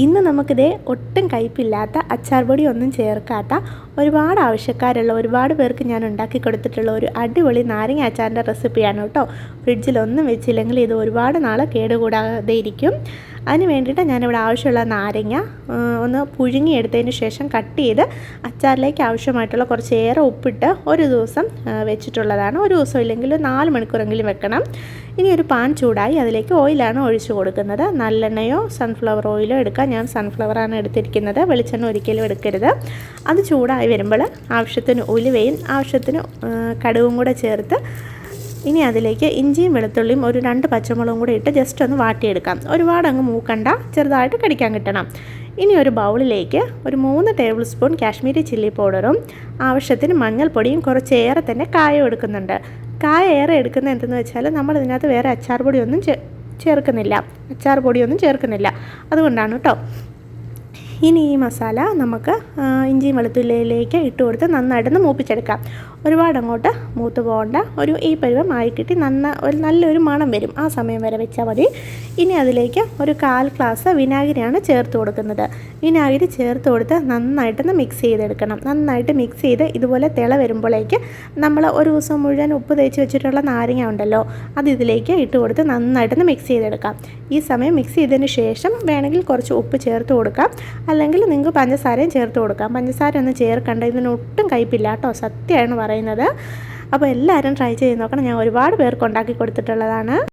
ഇന്ന് നമുക്കിതേ ഒട്ടും കയ്പില്ലാത്ത അച്ചാർ പൊടി ഒന്നും ചേർക്കാത്ത ഒരുപാട് ആവശ്യക്കാരുള്ള ഒരുപാട് പേർക്ക് ഞാൻ ഉണ്ടാക്കി കൊടുത്തിട്ടുള്ള ഒരു അടിപൊളി നാരങ്ങ അച്ചാറിൻ്റെ റെസിപ്പിയാണ് കേട്ടോ. ഫ്രിഡ്ജിലൊന്നും വെച്ചില്ലെങ്കിൽ ഇത് ഒരുപാട് നാൾ കേടുകൂടാതെ ഇരിക്കും. അതിന് വേണ്ടിയിട്ട് ഞാനിവിടെ ആവശ്യമുള്ള നാരങ്ങ ഒന്ന് പുഴുങ്ങിയെടുത്തതിന് ശേഷം കട്ട് ചെയ്ത് അച്ചാറിലേക്ക് ആവശ്യമായിട്ടുള്ള കുറച്ചേറെ ഉപ്പിട്ട് ഒരു ദിവസം വെച്ചിട്ടുള്ളതാണ്. ഒരു ദിവസം ഇല്ലെങ്കിൽ 4 മണിക്കൂറെങ്കിലും വെക്കണം. ഇനി ഒരു പാൻ ചൂടായി അതിലേക്ക് ഓയിലാണ് ഒഴിച്ചു കൊടുക്കുന്നത്. നല്ലെണ്ണയോ സൺഫ്ലവർ ഓയിലോ എടുക്കാം. ഞാൻ സൺഫ്ലവറാണ് എടുത്തിരിക്കുന്നത്. വെളിച്ചെണ്ണ ഒരിക്കലും എടുക്കരുത്. അത് ചൂടായി വരുമ്പോൾ ആവശ്യത്തിന് ഉലുവയും ആവശ്യത്തിന് കടുകും കൂടെ ചേർത്ത് ഇനി അതിലേക്ക് ഇഞ്ചിയും വെളുത്തുള്ളിയും ഒരു 2 പച്ചമുളകും കൂടെ ഇട്ട് ജസ്റ്റ് ഒന്ന് വാട്ടിയെടുക്കാം. ഒരുപാട് അങ്ങ് മൂക്കണ്ട, ചെറുതായിട്ട് കടിക്കാൻ കിട്ടണം. ഇനി ഒരു ബൗളിലേക്ക് ഒരു 3 ടേബിൾ സ്പൂൺ കാശ്മീരി ചില്ലി പൗഡറും ആവശ്യത്തിന് മഞ്ഞൾപ്പൊടിയും കുറച്ചേറെ തന്നെ കായം എടുക്കുന്നുണ്ട്. കായം ഏറെ എടുക്കുന്നത് എന്തെന്ന് വെച്ചാൽ നമ്മൾ ഇതിനകത്ത് വേറെ അച്ചാർ പൊടിയൊന്നും ചേർക്കുന്നില്ല, അതുകൊണ്ടാണ് കേട്ടോ. ഇനി ഈ മസാല നമുക്ക് ഇഞ്ചിയും വെളുത്തുള്ളിയിലേക്ക് ഇട്ട് കൊടുത്ത് നന്നായിട്ടൊന്ന് മൂപ്പിച്ചെടുക്കാം. ഒരുപാട് അങ്ങോട്ട് മൂത്ത് പോകണ്ട, ഈ പരുവം ആയി കിട്ടി നല്ലൊരു മണം വരും. ആ സമയം വരെ വെച്ചാൽ മതി. ഇനി അതിലേക്ക് ഒരു 1/4 ഗ്ലാസ് വിനാഗിരിയാണ് ചേർത്ത് കൊടുക്കുന്നത്. വിനാഗിരി ചേർത്ത് കൊടുത്ത് നന്നായിട്ടൊന്ന് മിക്സ് ചെയ്തെടുക്കണം. നന്നായിട്ട് മിക്സ് ചെയ്ത് ഇതുപോലെ തിള വരുമ്പോഴേക്ക് നമ്മൾ ഒരു ദിവസം മുഴുവൻ ഉപ്പ് തേച്ച് വെച്ചിട്ടുള്ള നാരങ്ങ ഉണ്ടല്ലോ, അത് ഇതിലേക്ക് ഇട്ട് കൊടുത്ത് നന്നായിട്ടൊന്ന് മിക്സ് ചെയ്തെടുക്കാം. ഈ സമയം മിക്സ് ചെയ്തതിന് ശേഷം വേണമെങ്കിൽ കുറച്ച് ഉപ്പ് ചേർത്ത് കൊടുക്കാം, അല്ലെങ്കിൽ നിങ്ങൾക്ക് പഞ്ചസാരയും ചേർത്ത് കൊടുക്കാം. പഞ്ചസാര ഒന്നും ചേർക്കണ്ട, ഇതിനൊട്ടും കയ്പില്ല കേട്ടോ, സത്യമാണ് പറയുന്നത്. അപ്പോൾ എല്ലാവരും ട്രൈ ചെയ്ത് നോക്കണം. ഞാൻ ഒരുപാട് പേർക്ക് ഉണ്ടാക്കി കൊടുത്തിട്ടുള്ളതാണ്.